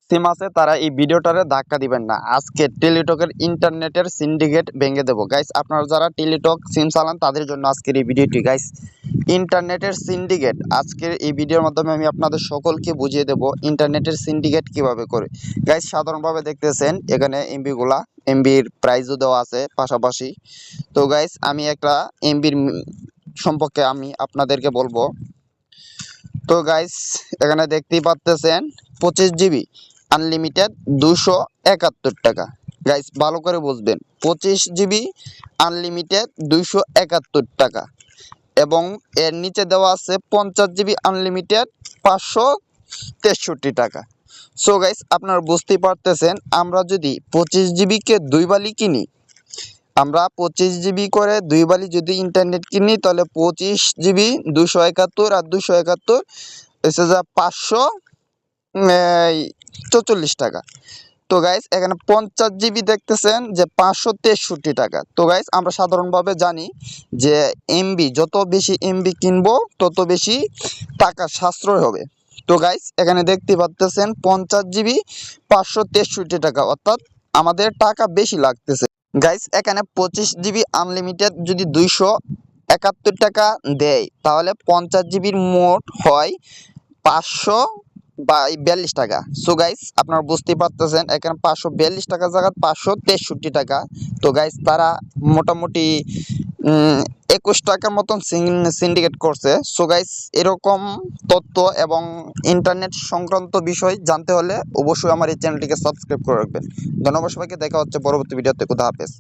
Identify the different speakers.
Speaker 1: সিম আছে তারা এই ভিডিওটারে ধাক্কা দিবেন না। আজকে টেলিটকের ইন্টারনেটের সিন্ডিকেট ভেঙে দেবো গাইস। আপনারা যারা টেলিটক সিম চালান তাদের জন্য আজকের এই ভিডিওটি গাইস। ইন্টারনেটের সিন্ডিকেট আজকের এই ভিডিওর মাধ্যমে আমি আপনাদের সকলকে বুঝিয়ে দেব ইন্টারনেটের সিন্ডিকেট কিভাবে করে। গাইস সাধারণভাবে দেখতেছেন এখানে এমবিগুলা, এমবির প্রাইসও দেওয়া আছে পাশাপাশি। তো গাইস আমি একটা এমবির সম্পর্কে আমি আপনাদেরকে বলবো। তো গাইস এখানে দেখতেই পাচ্ছেন 25 জিবি আনলিমিটেড 271 টাকা। গাইস ভালো করে বুঝবেন, 25 জিবি আনলিমিটেড 271 টাকা। এবং এর নিচে দেওয়া আছে 50 জিবি আনলিমিটেড 563 টাকা। সো গাইস আপনারা বুঝতেই পারতেছেন, আমরা যদি 25 জিবিকে 2 বালি কিনি, আমরা 25 জিবি করে 2 বালি যদি ইন্টারনেট কিনি তাহলে 25 জিবি 271 আর 271 হচ্ছে যা 544 টাকা। তো গাইস এখানে 50 জিবি দেখতেছেন যে 563 টাকা। তো গাইস আমরা সাধারণভাবে জানি যে এমবি যত বেশি এমবি কিনবো তত বেশি টাকা সাশ্রয় হবে। তো গাইস এখানে দেখতে পাচ্ছেন 50 জিবি 563 টাকা, অর্থাৎ আমাদের টাকা বেশি লাগতেছে। গাইস এখানে 25 জিবি আনলিমিটেড যদি 271 টাকা দেয় তাহলে 50 জিবির মোট হয় 542 টাকা। সো গাইস আপনারা বুঝতেই পারতেছেন এখানে 542 টাকা জায়গায় 563 টাকা। তো গাইস তারা মোটামুটি 21 টাকার মতন সিন্ডিকেট করছে। সো গাইস এরকম তথ্য এবং ইন্টারনেট সংক্রান্ত বিষয় জানতে হলে অবশ্যই আমার এই চ্যানেলটিকে সাবস্ক্রাইব করে রাখবেন। ধন্যবাদ সবাইকে, দেখা হচ্ছে পরবর্তী ভিডিওতে। খুদা হাফেজ।